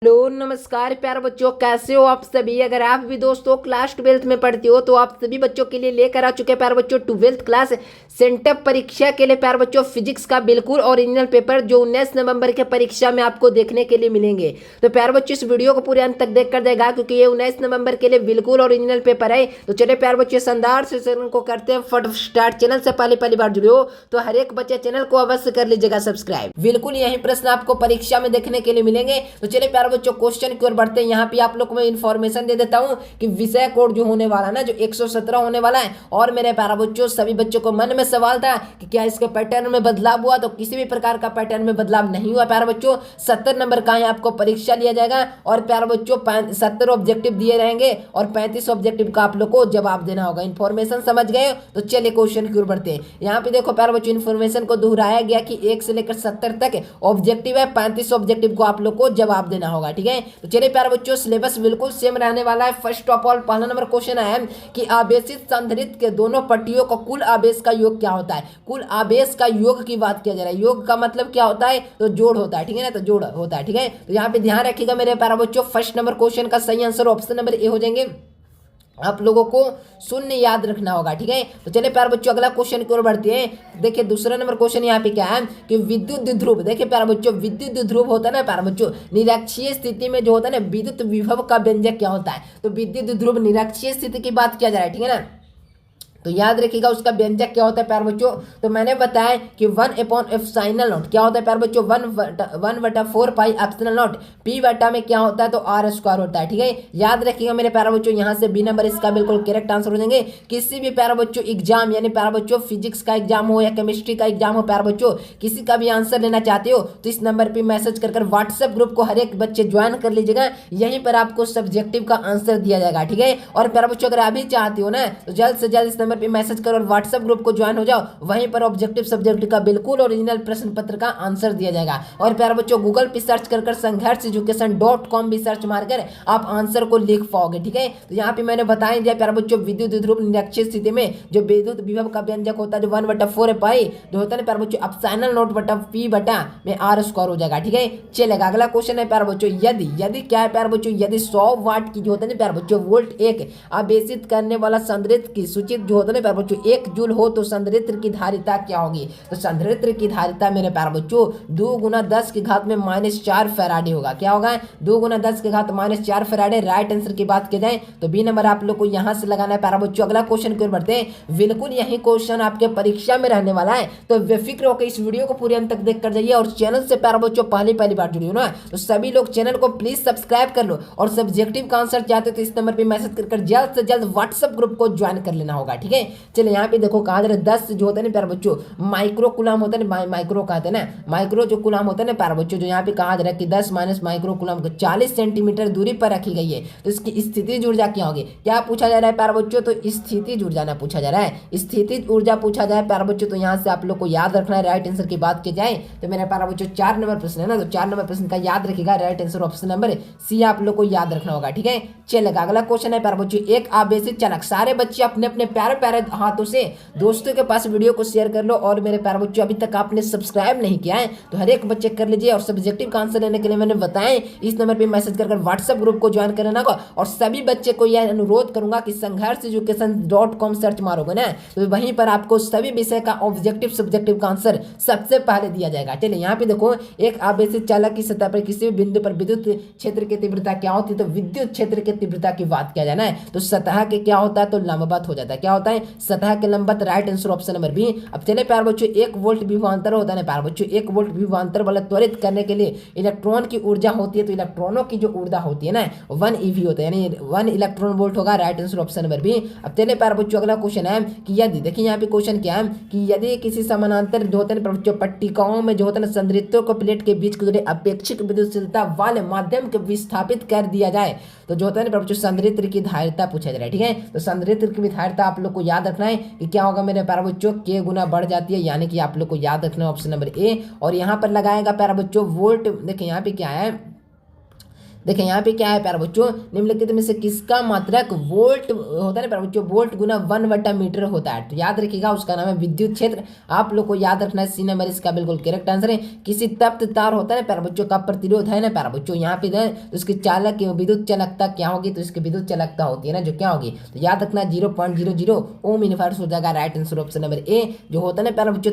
Hello नमस्कार प्यारे बच्चों, कैसे हो आप सभी। अगर आप भी दोस्तों क्लास 12th में पढ़ते हो तो आप सभी बच्चों के लिए लेकर आ चुके हैं प्यारे बच्चों 12th क्लास सेंटअप परीक्षा के लिए प्यारे बच्चों फिजिक्स का बिल्कुल ओरिजिनल पेपर जो 19 नवंबर के परीक्षा में आपको देखने के लिए मिलेंगे। तो प्यारे बच्चों इस वीडियो को पूरे अंत तक देख कर देगा क्योंकि ये 19 नवंबर के लिए बिल्कुल ओरिजिनल पेपर है। तो चलिए प्यारे बच्चों शानदार से को करते हैं फट स्टार्ट। चैनल से पहली बार जुड़े हो तो हर एक बच्चे चैनल को अवश्य कर लीजिएगा सब्सक्राइब। बिल्कुल यही प्रश्न आपको परीक्षा में देखने के लिए मिलेंगे। तो चलिए प्यारे बच्चों क्वेश्चन की ओर बढ़ते हैं। यहाँ पे आप लोग को मैं इन्फॉर्मेशन दे देता हूँ कि विषय कोड जो होने वाला है ना, जो 117 होने वाला है। और मेरे प्यारे बच्चों सभी बच्चों को मन में सवाल था कि क्या इसके पैटर्न में बदलाव हुआ, तो किसी भी प्रकार का पैटर्न में बदलाव नहीं हुआ प्यारे बच्चों। 70 नंबर का है आपको परीक्षा लिया जाएगा और प्यारे बच्चों 70 ऑब्जेक्टिव दिए रहेंगे और 35 ऑब्जेक्टिव का आप लोग को जवाब देना होगा। इन्फॉर्मेशन समझ गए तो चलिए क्वेश्चन की ओर बढ़ते हैं। यहाँ पे देखो प्यारे बच्चों इन्फॉर्मेशन को दोहराया गया कि 1 से लेकर 70 तक ऑब्जेक्टिव है, 35 ऑब्जेक्टिव को आप लोग को जवाब देना होगा। ठीक है, तो चलिए प्यारे बच्चों सिलेबस बिल्कुल सेम रहने वाला है। फर्स्ट ऑफ ऑल पहला नंबर क्वेश्चन है कि आवेशित संधारित्र के दोनों पट्टियों का कुल आवेश का योग क्या होता है। कुल आवेश का योग की बात किया जा रहा है। योग का मतलब क्या होता है, तो जोड़ होता है। ठीक है ना, तो जोड़ होता है। ठीक है, तो यहाँ पे ध्यान रखिएगा मेरे प्यारे बच्चों, फर्स्ट नंबर क्वेश्चन का सही आंसर ऑप्शन नंबर ए हो जाएंगे। आप लोगों को शून्य याद रखना होगा। ठीक है, तो चलिए प्यारे बच्चों अगला क्वेश्चन की ओर बढ़ते हैं। देखिए दूसरा नंबर क्वेश्चन यहाँ पे क्या है कि विद्युत ध्रुव। देखिए प्यारे बच्चों विद्युत ध्रुव होता है ना प्यारे बच्चों, निरक्षीय स्थिति में जो होता है ना विद्युत विभव का व्यंजक क्या होता है। तो विद्युत ध्रुव निरक्षीय स्थिति की बात किया जा रहा है। ठीक है ना, तो याद रखिएगा उसका व्यंजक क्या होता है प्यारे बच्चों। तो मैंने बताया कि 1/एप्सिलॉन क्या होता है प्यारे बच्चों, 1/4 पाई एप्सिलॉन नॉट। पी बटा में क्या होता है, तो आर स्क्वायर होता है। ठीक है, याद रखिएगा मेरे प्यारे बच्चों, यहाँ से बी नंबर इसका बिल्कुल करेक्ट आंसर हो जाएंगे। किसी भी प्यारे बच्चों एग्जाम यानी प्यारे बच्चों फिजिक्स का एग्जाम हो या केमिस्ट्री का एग्जाम हो, प्यारे बच्चों किसी का भी आंसर लेना चाहते हो तो इस नंबर पर मैसेज कर व्हाट्सएप ग्रुप को हर एक बच्चे ज्वाइन कर लीजिएगा। यहीं पर आपको सब्जेक्टिव का आंसर दिया जाएगा। ठीक है, और प्यारे बच्चों अगर अभी चाहते हो ना तो जल्द से जल्द इस नंबर पे मैसेज करो और व्हाट्सएप ग्रुप को ज्वाइन हो जाओ। वहीं पर ऑब्जेक्टिव सब्जेक्ट का बिल्कुल ओरिजिनल प्रश्न पत्र का आंसर दिया जाएगा। और प्यारे बच्चों गूगल पे सर्च कर संघर्ष एजुकेशन.com भी सर्च मारकर आप आंसर को लिख पाओगे। ठीक है, तो यहाँ पे मैंने बताया दिया प्यारे बच्चों विद्युत ध्रुव निरक्षीय स्थिति में जो विद्युत विभव का व्यंजक होता है जो 1/4 पाई जो होता है ना प्यारे बच्चों एप्सिलॉन नॉट बटा पी बटा में आर स्क्वायर हो जाएगा। ठीक है, चलेगा अगला क्वेश्चन है प्यारे बच्चों यदि क्या है प्यारे बच्चों, यदि 100 वाट की जो होता है ना प्यारे बच्चों वोल्ट एक आवेशित करने वाला संधारित्र की सूचित जो होता है ना प्यारे बच्चों 1 जूल हो तो संधारित्र की धारिता क्या होगी। तो संधारित्र की धारिता मेरे प्यारे बच्चों 2 गुना 10 की घात में -4 फैराडे होगा। क्या होगा, 2 गुना 10 की घात -4 फैराडे। राइट आंसर की बात की जाए तो बी नंबर आप लोग को यहां से लगाना है प्यारे बच्चों। अगला क्वेश्चन की ओर बढ़ते हैं। बिल्कुल यही क्वेश्चन आपके परीक्षा में रहने वाला है, तो बेफिक्र होकर इस वीडियो को पूरे अंत तक देख कर जाइए। और चैनल से प्यारे बच्चों पहली बार जुड़े हो ना तो सभी लोग चैनल को प्लीज सब्सक्राइब कर लो। और सब्जेक्टिव का आंसर चाहते हो तो इस नंबर पर मैसेज कर जल्द से जल्द व्हाट्सएप ग्रुप को ज्वाइन कर लेना होगा। ठीक है, चलिए यहाँ पे देखो कहा जा रहा है 10 जो होता है ना प्यारे बच्चों माइक्रो कुलाम होता है ना, माइक्रो कहते हैं ना, माइक्रो जो कुलाम होता है ना प्यारे बच्चों, जो यहाँ पे कहा जा रहा है कि 10 माइनस माइक्रो कुलाम 40 सेंटीमीटर दूरी पर रखी गई है। तो इसकी स्थितिज ऊर्जा क्या होगी, क्या पूछा जा रहा है प्यारे बच्चों, तो स्थितिज ऊर्जा ना पूछा जा रहा है, स्थितिज ऊर्जा पूछा जाए प्यारे बच्चों। तो यहाँ से आप लोग को याद रखना है। राइट आंसर की बात की जाए तो मेरे प्यारे बच्चों 4 नंबर प्रश्न है ना, तो 4 नंबर प्रश्न का याद रखिएगा। Right answer option number C आप लोग को याद रखना होगा। ठीक है, चलेगा अगला क्वेश्चन है प्यारे बच्चों एक आवेशित चालक। सारे बच्चे अपने अपने प्यारे प्यारे हाथों से दोस्तों के पास वीडियो को शेयर कर लो। और मेरे प्यारे बच्चों अभी तक आपने सब्सक्राइब नहीं किया है तो हर एक बच्चे कर लीजिए। और सब्जेक्टिव का आंसर लेने के लिए मैंने बताया इस नंबर पे मैसेज कर व्हाट्सएप ग्रुप को ज्वाइन करना होगा। और सभी बच्चे को यह अनुरोध करूंगा कि संघर्ष एजुकेशन.com सर्च मारोगे ना तो वहीं पर आपको सभी विषय का ऑब्जेक्टिव सब्जेक्टिव का आंसर सबसे पहले दिया जाएगा। चलिए यहाँ पे देखो एक आवेशित चालक की सतह पर किसी भी बिंदु पर विद्युत क्षेत्र की तीव्रता क्या होती है, तो विद्युत क्षेत्र की तीव्रता की बात किया जाना है तो सतह के क्या होता है, तो लंबवत हो जाता है। क्या होता है, सतह के लंबवत। Right answer option number B. अब चले प्यारे बच्चों 1 वोल्ट विभवांतर होता है ना प्यारे बच्चों, 1 वोल्ट विभवांतर वाला त्वरित करने के लिए इलेक्ट्रॉन की ऊर्जा होती है, तो इलेक्ट्रॉनों की जो ऊर्जा होती है ना 1 EV होता है यानी 1 इलेक्ट्रॉन वोल्ट होगा। Right answer option number B. अब चले प्यारे बच्चों अगला क्वेश्चन है कि यदि देखिए यहाँ पे क्वेश्चन क्या है कि यदि किसी समानांतर जो होते हैं बच्चों पट्टिकाओं में जो होता है संधारित्रों को प्लेट के बीच के अपेक्षित विद्युतशीलता वाले माध्यम के विस्थापित कर दिया जाए तो जो होता है बच्चों संधारित्र की धारिता पूछा जा रहा है। ठीक है, तो संधारित्र की धारिता आप लोग को याद रखना है कि क्या होगा मेरे प्यारे बच्चों के गुना बढ़ जाती है, यानी कि आप लोग को याद रखना है ऑप्शन नंबर ए। और यहाँ पर लगाएगा प्यारे बच्चों वोल्ट। देखिए यहाँ पे क्या है देखें यहाँ पे क्या है प्यारे बच्चों, निम्नलिखित में से किसका मात्रक वोल्ट होता है प्यारे बच्चों, वोल्ट गुना 1/मीटर होता है। तो याद रखिएगा उसका नाम है विद्युत क्षेत्र। आप लोग को याद रखना है, सी नंबर इसका बिल्कुल करेक्ट आंसर है। किसी तप्त तार होता है ना प्यारे बच्चों का प्रतिरोध है ना प्यारे बच्चों, यहाँ पे तो उसकी चालक विद्युत चालकता क्या होगी, तो इसकी विद्युत चालकता होती है ना जो क्या होगी, तो याद रखना 0.00 ओम इनवर्स हो जाएगा। Right answer option number A जो होता है ना प्यारे बच्चों,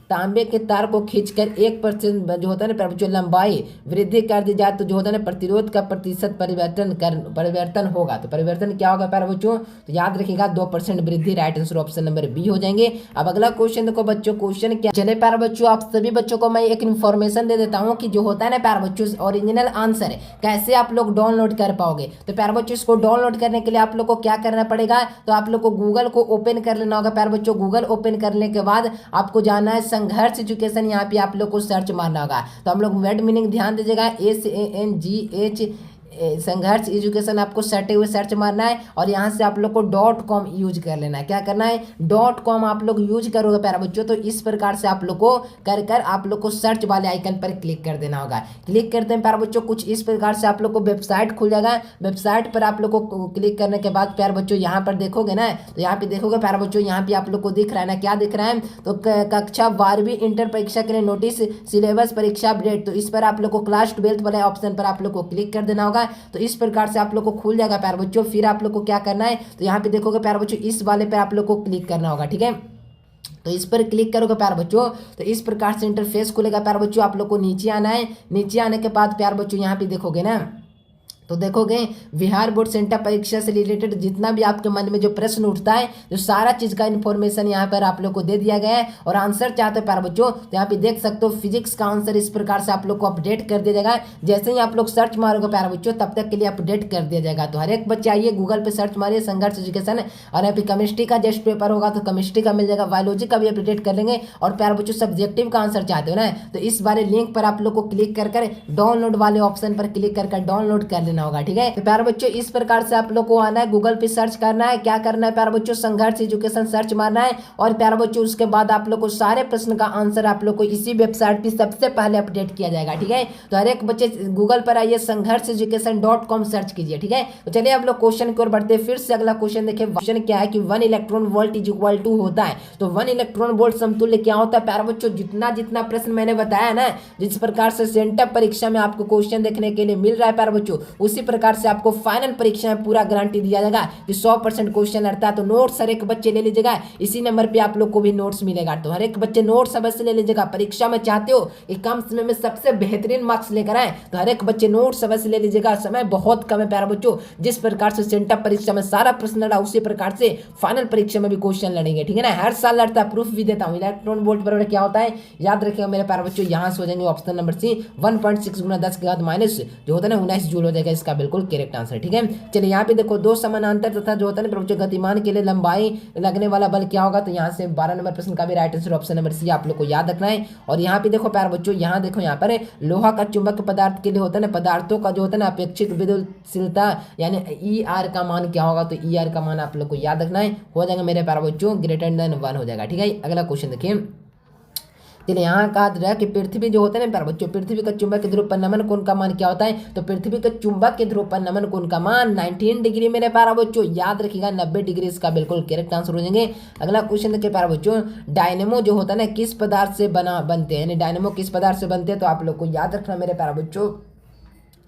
तांबे के तार को खींचकर 1% जो होता है ना प्यारे बच्चों लंबाई वृद्धि कर दी जाए तो जो होता है ना प्रतिरोध का प्रतिशत परिवर्तन होगा। तो परिवर्तन क्या होगा प्यारे बच्चों, तो याद रखिएगा 2% वृद्धि। Right answer option number B हो जाएंगे। अब अगला क्वेश्चन देखो बच्चों, क्वेश्चन क्या चले प्यारे बच्चों, आप सभी बच्चों को मैं एक इन्फॉर्मेशन दे देता हूँ कि जो होता है ना प्यारे बच्चों ओरिजिनल आंसर कैसे आप लोग डाउनलोड कर पाओगे। तो प्यारे बच्चों इसको डाउनलोड करने के लिए आप लोग को क्या करना पड़ेगा, तो आप लोग को गूगल को ओपन कर लेना होगा प्यारे बच्चों। गूगल ओपन करने के बाद आपको जाना है संघर्ष एजुकेशन, यहाँ पे आप लोग को सर्च मारना होगा। तो हम लोग वर्ड मीनिंग ध्यान दीजिएगा, SANGH संघर्ष एजुकेशन आपको सटे हुए सर्च मारना है और यहाँ से आप लोग को .com यूज कर लेना है। क्या करना है, .com आप लोग यूज करोगे प्यारे बच्चों, तो इस प्रकार से आप लोग को कर आप लोग को सर्च वाले आइकन पर क्लिक कर देना होगा। क्लिक करते हैं प्यारे बच्चों, कुछ इस प्रकार से आप लोग को वेबसाइट खुल जाएगा। वेबसाइट पर आप लोग को क्लिक करने के बाद प्यारे बच्चों यहाँ पर देखोगे ना, तो यहाँ पे देखोगे प्यारे बच्चों, यहाँ पे आप लोग को दिख रहा है ना, क्या दिख रहा है, तो कक्षा 12वीं इंटर परीक्षा के लिए नोटिस सिलेबस परीक्षा अपडेट, तो इस पर आप लोग को क्लास 12 वाले ऑप्शन पर आप लोग को क्लिक कर देना होगा। तो इस प्रकार से आप लोग को खुल जाएगा प्यारे बच्चों। फिर आप लोग को क्या करना है, तो यहाँ पे देखोगे प्यारे बच्चों इस वाले पे आप लोग को क्लिक करना होगा, ठीक है। तो इस पर क्लिक करोगे प्यारे बच्चों, तो इस प्रकार से इंटरफेस खुलेगा प्यारे बच्चों। आप लोग को नीचे आना है, नीचे आने के बाद प्यारे बच्चों यहाँ पे देखोगे ना, तो देखोगे बिहार बोर्ड सेंटर परीक्षा से रिलेटेड जितना भी आपके मन में जो प्रश्न उठता है, जो सारा चीज़ का इन्फॉर्मेशन यहाँ पर आप लोग को दे दिया गया है। और आंसर चाहते हो प्यारे बच्चों, तो यहाँ पे देख सकते हो फिजिक्स का आंसर इस प्रकार से आप लोग को अपडेट कर दिया जाएगा। जैसे ही आप लोग सर्च मारोगे प्यारे बच्चों, तब तक के लिए अपडेट कर दिया जाएगा। तो हर एक बच्चे आइए गूगल पे सर्च मारिए संघर्ष एजुकेशन, और यहाँ पे केमिस्ट्री का जस्ट पेपर होगा तो केमिस्ट्री का मिल जाएगा, बायोलॉजी का भी अपडेट कर लेंगे। और प्यारे बच्चों सब्जेक्टिव का आंसर चाहते हो ना, तो इस बारे लिंक पर आप लोग को क्लिक कर डाउनलोड वाले ऑप्शन पर क्लिक कर डाउनलोड कर लेना होगा, ठीक है। तो प्यारे बच्चों इस प्रकार से आप लोग को आना है, गूगल पे सर्च करना है, क्या करना है प्यारे बच्चों, संघर्ष एजुकेशन सर्च मारना है। और प्यारे बच्चों उसके बाद आप लोग को सारे प्रश्न का आंसर आप लोग को इसी वेबसाइट पे सबसे पहले अपडेट किया जाएगा, ठीक है। तो हर एक बच्चे गूगल पर आइए, संघर्ष एजुकेशन .com सर्च कीजिए, ठीक है। तो चलिए आप लोग क्वेश्चन की ओर बढ़ते हैं। फिर से अगला क्वेश्चन देखिए, क्वेश्चन क्या है कि 1 electron volt is equal to होता है। तो 1 इलेक्ट्रॉन वोल्ट समतुल्य क्या होता है प्यारे बच्चों, जितना जितना प्रश्न मैंने बताया ना, जिस प्रकार से सेंटर परीक्षा में आपको क्वेश्चन देखने के लिए मिल रहा है प्यारे बच्चों, उसी प्रकार से आपको फाइनल परीक्षा में पूरा गारंटी दिया जाएगा कि 100% क्वेश्चन रहता है। तो नोट्स हर एक बच्चे ले लीजिएगा, इसी नंबर पे आप लोग को भी नोट्स मिलेगा। तो हर एक बच्चे नोट्स अवश्य ले लीजिएगा। परीक्षा में चाहते हो कि कम समय में सबसे बेहतरीन मार्क्स लेकर आए, तो हर एक बच्चे नोट्स अवश्य ले लीजिएगा। समय बहुत कम है प्यारे बच्चों, जिस प्रकार से सेंटर परीक्षा में सारा प्रश्न लड़ा, उसी प्रकार से फाइनल परीक्षा में भी क्वेश्चन लड़ेंगे, ठीक है ना। हर साल लड़ता है, प्रूफ भी देता हूँ। इलेक्ट्रॉन वोल्ट बराबर क्या होता है, याद रखिएगा मेरे प्यारे बच्चों, यहाँ से हो जाएंगे ऑप्शन नंबर सी 1.6 गुना 10 के बाद माइनस जो होता है ना 19 जूल हो जाएगा, इसका बिल्कुल करेक्ट आंसर, ठीक है। चलिए यहाँ पे देखो, दो समानांतर तथा जो होता है ना गतिमान के लिए लंबाई लगने वाला बल क्या होगा, तो यहाँ से 12 नंबर प्रश्न का भी right answer option number C आप लोग को याद रखना है। और यहाँ पे देखो प्यारे बच्चों, यहाँ देखो, यहाँ पर लोहा का चुंबक पदार्थ के लिए होता है ना, पदार्थों का जो होता है ना अपेक्षित विद्युतशीलता यानी ER का मान क्या होगा, तो ER का मान आप लोग को याद रखना है। हो जाएगा मेरे प्यारे बच्चों >1 हो जाएगा, ठीक है। अगला क्वेश्चन देखिए, चलिए यहाँ कहा रहा कि पृथ्वी जो होता है ना प्यारे बच्चों, पृथ्वी का चुंबक के ध्रुव पर नमन कोण का मान क्या होता है, तो पृथ्वी के चुंबक के ध्रुव पर नमन कोण का मान 19 डिग्री मेरे प्यारे बच्चों, याद रखिएगा 90 डिग्री इसका बिल्कुल करेक्ट आंसर हो जाएंगे। अगला क्वेश्चन देखिए प्यारे बच्चों, डायनेमो जो होता है ना किस पदार्थ से बनते हैं, डायनेमो किस पदार्थ से बनते हैं, तो आप लोग को याद रखना मेरे प्यारे बच्चों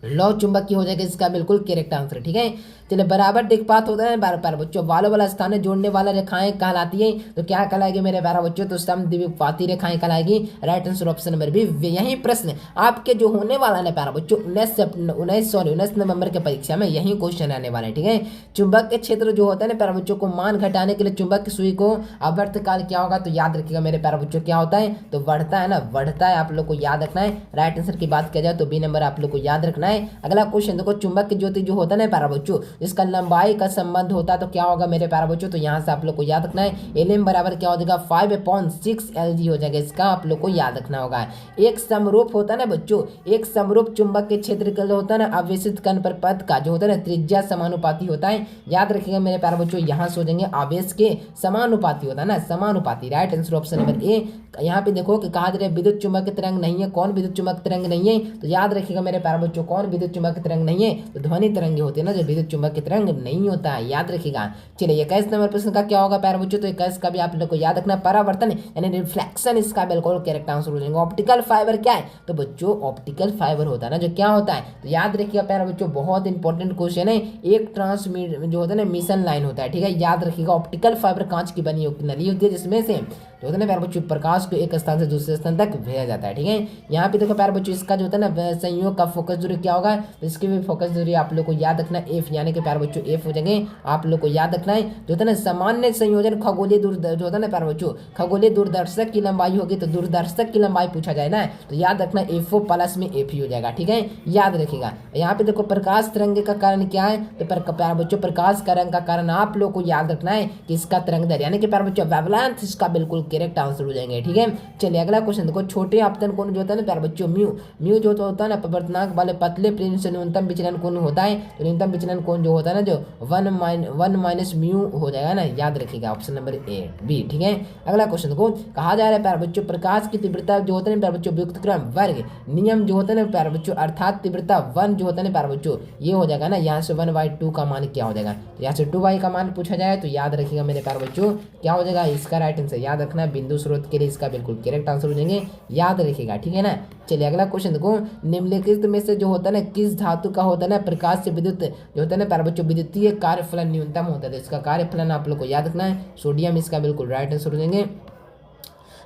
लौ चुंबकीय हो जाएगा, इसका बिल्कुल करेक्ट आंसर, ठीक है। चलिए बराबर दिक्पात होता है प्यारे बच्चों, वालों वाला स्थान जोड़ने वाला रेखाएं कहलाती है, तो क्या कहलाएगी मेरे प्यारे बच्चों, तो समद्विपाती रेखाएं कहलाएगी। Right answer option number B. यही प्रश्न आपके जो होने वाला है प्यारे बच्चों 19 नवंबर के परीक्षा में यही क्वेश्चन आने वाला है, ठीक है। चुंबक के क्षेत्र जो होता है ना प्यारे बच्चों को मान घटाने के लिए चुंबक की सुई को आवर्तकाल क्या होगा, तो याद रखिएगा मेरे प्यारे बच्चों क्या होता है, तो बढ़ता है ना, बढ़ता है, आप लोग को याद रखना है। राइट आंसर की बात किया जाए तो बी नंबर आप लोग को याद रखना है। अगला क्वेश्चन देखो, चुंबक की ज्योति जो होता है ना प्यारे बच्चों, इसका लंबाई का संबंध होता है, तो क्या होगा मेरे प्यारे बच्चों, तो यहाँ से आप लोग को याद रखना है LM बराबर क्या हो जाएगा 5/6 LG हो जाएगा, इसका आप लोग को याद रखना होगा। एक समरूप होता है ना बच्चों, एक समरूप चुंबक के क्षेत्र का जो होता है ना आवेशित कण पर पद का जो होता है ना त्रिज्या समानुपाती होता है, याद रखिएगा मेरे प्यारे बच्चों, यहाँ से हो जाएंगे आवेश के समानुपाती होता है ना, समानुपाती। Right answer option number A. यहाँ पे देखो कि कहा जा रहा है विद्युत चुंबक तरंग नहीं है, कौन विद्युत चुंबक तरंग नहीं है, तो याद रखिएगा मेरे प्यारे बच्चों कौन और विद्युत चुंबकीय तरंग नहीं है तो ध्वनि तरंगे होते हैं ना, जो विद्युत चुंबकीय तरंग नहीं होता है, याद रखिएगा। चलिए 21 नंबर प्रश्न का क्या होगा प्यारे बच्चों, तो 21 का भी आप लोग को याद रखना, परावर्तन यानी रिफ्लेक्शन इसका बिल्कुल करेक्ट आंसर हो जाएगा। ऑप्टिकल फाइबर क्या है, तो बच्चों ऑप्टिकल फाइबर होता है ना, जो क्या होता है, तो याद रखिएगा प्यारे बच्चों, बहुत इंपॉर्टेंट क्वेश्चन है। एक ट्रांसमिट जो होता है ना मिशन लाइन होता है, ठीक है, याद रखिएगा। ऑप्टिकल फाइबर कांच की बनी नली होती है जिसमें से जो होता है ना प्यारे बच्चों प्रकाश को एक स्थान से दूसरे स्थान तक भेजा जाता है, ठीक है। यहाँ पे देखो प्यारे बच्चों इसका जो होता है ना संयोग का फोकस दूरी क्या होगा, तो इसकी भी फोकस दूरी आप लोग को याद रखना एफ, यानी कि प्यारे बच्चों एफ हो जाएंगे, आप लोग को याद रखना है। जो होता है ना सामान्य संयोजन खगोलीय जो होता है ना प्यारे बच्चों खगोलीय दूरदर्शक की लंबाई होगी, तो दूरदर्शक की लंबाई पूछा जाए ना तो याद रखना एफ प्लस में एफ ही हो जाएगा, ठीक है, याद रखिएगा। यहाँ पे देखो प्रकाश तरंगे का कारण क्या है, तो प्यारे बच्चों प्रकाश तरंग का कारण आप लोग को याद रखना है कि इसका तरंग दैर्घ्य यानी कि प्यारे बच्चों वेवलेंथ इसका बिल्कुल करेक्ट आंसर हो जाएंगे, ठीक है। चलिए अगला क्वेश्चन देखो, छोटे आपतन कोण जो होता है ना प्यारे बच्चों म्यू, म्यू जो होता है ना अपवर्तनांक वाले पतले प्लेन से न्यूनतम विचलन कोण होता है, तो न्यूनतम विचलन कोण जो होता है ना जो 1 माइनस म्यू हो जाएगा ना, याद रखिएगा ऑप्शन नंबर ए बी, ठीक है। अगला क्वेश्चन देखो, कहा जा रहा है प्यारे बच्चों प्रकाश की तीव्रता जो होता है ना प्यारे बच्चों व्युत्क्रम वर्ग नियम जो होता है ना प्यारे बच्चों अर्थात तीव्रता 1 जो होता है ना प्यारे बच्चों ये हो जाएगा ना, यहाँ से 1/2 का मान क्या हो जाएगा, तो यहाँ से 2y का मान पूछा जाए तो याद रखिएगा मेरे प्यारे बच्चों क्या हो जाएगा, इसका राइट आंसर याद रखना है, बिंदु स्रोत के लिए इसका बिल्कुल करेक्ट आंसर हो जाएंगे, याद रखिएगा, ठीक है ना। चलिए अगला क्वेश्चन देखो, निम्नलिखित में से जो होता है ना किस धातु का होता है ना प्रकाश से विद्युत जो होता है ना प्यारे बच्चों विद्युतीय कार्यफलन न्यूनतम होता है, तो इसका कार्यफलन आप लोग को याद रखना है, सोडियम इसका बिल्कुल राइट आंसर हो जाएंगे।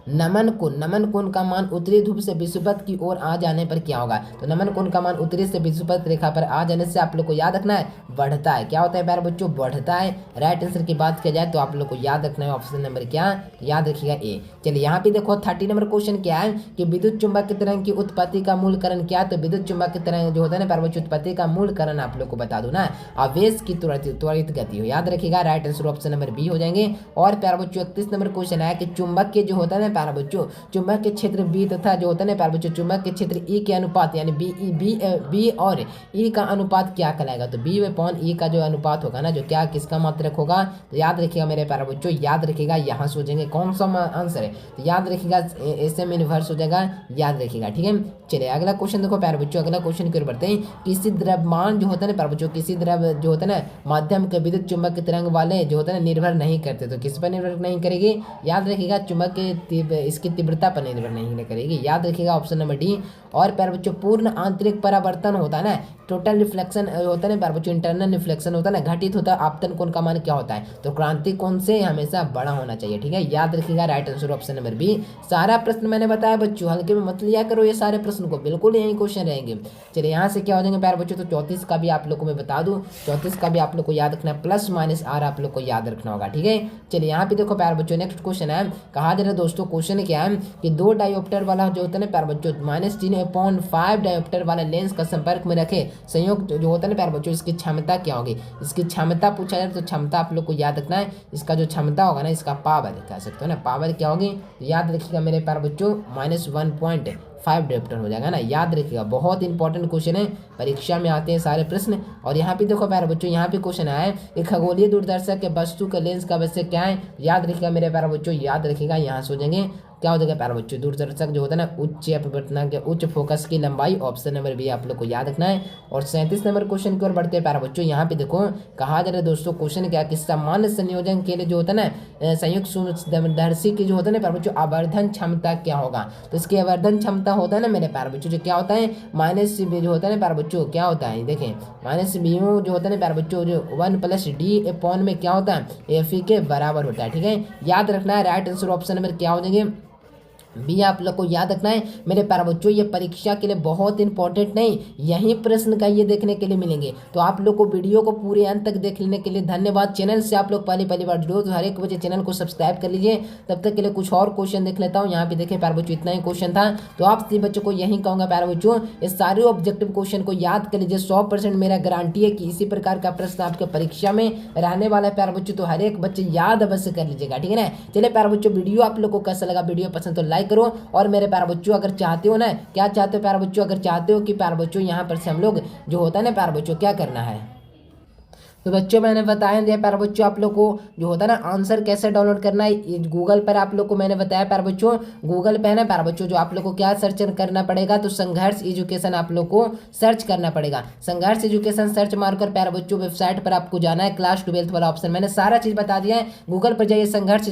नमन कोण का मान उत्तरी ध्रुव से विषुवत की ओर आ जाने पर क्या होगा, तो नमन कोण का मान उत्तरी से विषुवत रेखा पर आ जाने से आप लोग को याद रखना है बढ़ता है, क्या होता है प्यारे बच्चों बढ़ता है। राइट आंसर की बात किया जाए तो आप लोग को याद रखना है ऑप्शन नंबर क्या, याद रखिएगा ए। चलिए यहाँ पे देखो 30 नंबर क्वेश्चन क्या है कि विद्युत चुंबकीय तरंग की उत्पत्ति का मूल कारण क्या है, तो विद्युत चुंबकीय तरंग जो होता है ना प्यारे बच्चों उत्पत्ति का मूल कारण आप लोग को बता दो ना आवेश की त्वरित गति हो, याद रखिएगा, right answer option number B हो जाएंगे। और प्यारे बच्चों 31 नंबर क्वेश्चन है कि चुंबक के जो होता है ना प्यारे बच्चों चुंबक के क्षेत्र बी तथा जो होता है ना प्यारे बच्चों चुंबक के क्षेत्र ई के अनुपात यानी बी और ई का अनुपात क्या कहलाएगा, तो बी अपॉन ई का जो अनुपात होगा ना जो क्या किसका मात्रक होगा, तो याद रखिएगा मेरे प्यारे बच्चों, याद रखिएगा यहाँ से हो जाएंगे कौन सा आंसर है, तो याद रखिएगा एसएम इनवर्स हो जाएगा, याद रखिएगा, ठीक है। चलिए अगला क्वेश्चन देखो प्यारे बच्चों, अगला क्वेश्चन की ओर बढ़ते हैं। किसी द्रव्यमान जो होता है ना प्यारे बच्चों किसी द्रव जो होता है ना माध्यम के विद्युत चुंबक की तरंग वाले जो होता है ना निर्भर नहीं करते, तो किस पर निर्भर नहीं करेगी, याद रखिएगा चुंबक के इसकी तीव्रता पर निर्भर नहीं करेगी, याद रखिएगा ऑप्शन नंबर डी। और प्यारे बच्चों पूर्ण आंतरिक परावर्तन होता है ना, टोटल रिफ्लेक्शन होता है ना प्यारे बच्चों इंटरनल रिफ्लेक्शन होता है ना, घटित होता है आपतन कोण का मान क्या होता है, तो क्रांति कोण से हमेशा बड़ा होना चाहिए, ठीक है, याद रखिएगा, right answer option number B. सारा प्रश्न मैंने बताया बच्चों हल्के में मत लिया करो ये सारे प्रश्न को, बिल्कुल यही क्वेश्चन रहेंगे। चलिए यहाँ से क्या हो जाएंगे प्यारे बच्चों, तो 34 का भी आप लोग को मैं बता दूं, 34 का भी आप लोग को याद रखना है, प्लस माइनस आर आप लोग को याद रखना होगा, ठीक है। चलिए यहाँ पे देखो प्यारे बच्चों नेक्स्ट क्वेश्चन है, कहा जा रहा है दोस्तों क्वेश्चन क्या है कि 2 डायोप्टर वाला जो होता है ना प्यारे बच्चों -3/5 डायोप्टर वाला लेंस का संपर्क में रखे संयोग जो होता है ना प्यारे बच्चों इसकी क्षमता क्या होगी, इसकी क्षमता पूछा जाए तो क्षमता आप लोग को याद रखना है, इसका जो क्षमता होगा ना इसका पावर कह सकते हो ना, पावर क्या होगी, तो याद रखिएगा मेरे प्यारे बच्चों -1.5 डायोप्टर हो जाएगा ना, याद रखिएगा, बहुत इंपॉर्टेंट क्वेश्चन है, परीक्षा में आते हैं सारे प्रश्न। और यहाँ पे देखो प्यारे बच्चों यहाँ पे क्वेश्चन आया है कि खगोलीय दूरदर्शक के वस्तु के लेंस का वैसे क्या है, याद रखिएगा मेरे प्यारे बच्चों, याद रखिएगा यहाँ से हो जाएंगे क्या हो जाएगा प्यारे बच्चों दूरदर्शक जो होता है ना उच्च अपवर्तनांक के उच्च फोकस की लंबाई, ऑप्शन नंबर बी आप लोग को याद रखना है। और 37 नंबर क्वेश्चन की ओर बढ़ते हैं प्यारे बच्चों, यहाँ पे देखो कहा जा रहा है दोस्तों क्वेश्चन क्या कि सामान्य संयोजन के लिए जो होता है ना संयुक्त सूक्ष्मदर्शी की जो होता है ना प्यारे बच्चों आवर्धन क्षमता क्या होगा, तो इसकी आवर्धन क्षमता होता है ना मेरे प्यारे बच्चों जो क्या होता है -b जो होता है ना प्यारे बच्चों क्या होता है, देखें -b जो होता है ना प्यारे बच्चों जो 1+d अपॉन में क्या होता है एफ के बराबर होता है, ठीक है, याद रखना है, राइट आंसर ऑप्शन नंबर क्या हो जाएंगे भी आप लोग को याद रखना है मेरे प्यारे बच्चों, ये परीक्षा के लिए बहुत इंपॉर्टेंट नहीं, यही प्रश्न का ये देखने के लिए मिलेंगे, तो आप लोग को वीडियो को पूरे अंत तक देख लेने के लिए धन्यवाद। चैनल से आप लोग पहली बार जुड़ो तो हर एक बजे चैनल को सब्सक्राइब कर लीजिए, तब तक के लिए कुछ और क्वेश्चन देख लेता हूँ। यहाँ पे देखें प्यारे बच्चों इतना ही क्वेश्चन था, तो आप सभी बच्चों को यही कहूँगा प्यारे बच्चों ये सारे ऑब्जेक्टिव क्वेश्चन को याद कर लीजिए, 100% मेरा गारंटी है कि इसी प्रकार का प्रश्न आपके परीक्षा में रहने वाला है प्यारे बच्चों, तो हर एक बच्चे याद अवश्य कर लीजिएगा, ठीक है ना। चलिए प्यारे बच्चों वीडियो आप लोग को कैसा लगा, वीडियो पसंद तो लाइक करो, और मेरे प्यारे बच्चों अगर चाहते हो ना क्या चाहते हो प्यारे बच्चों, अगर चाहते हो कि प्यारे बच्चों यहाँ पर से हम लोग जो होता है ना प्यारे बच्चों क्या करना है, तो बच्चों मैंने बताया दिया प्यारे बच्चों आप लोग को जो होता है ना आंसर कैसे डाउनलोड करना है, गूगल पर आप लोग को मैंने बताया प्यारे बच्चों। गूगल पे है ना प्यारे बच्चों, जो आप लोग को क्या सर्च करना पड़ेगा, तो संघर्ष एजुकेशन आप लोग को सर्च करना पड़ेगा। संघर्ष एजुकेशन सर्च मारकर प्यारे बच्चों वेबसाइट पर आपको जाना है, क्लास 12th वाला ऑप्शन मैंने सारा चीज बता दिया है। गूगल पर जाइए, संघर्ष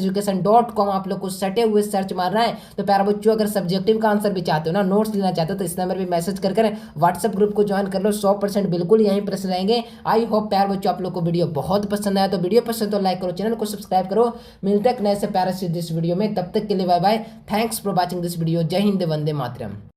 आप लोग को सटे हुए सर्च मारना है। तो प्यारे बच्चों अगर सब्जेक्टिव का आंसर भी चाहते हो ना, नोट्स लेना चाहते हो, तो इस नंबर पर मैसेज कर व्हाट्सएप ग्रुप को ज्वाइन कर लो। 100% बिल्कुल यहीं प्रश्न रहेंगे। आई होप प्यारे बच्चों आप लोग को वीडियो बहुत पसंद आया। तो वीडियो पसंद तो लाइक करो, चैनल को सब्सक्राइब करो। मिलते हैं नए से प्यारे से दिस वीडियो में, तब तक के लिए bye bye. Thanks for watching this video. जय हिंद, वंदे मातरम।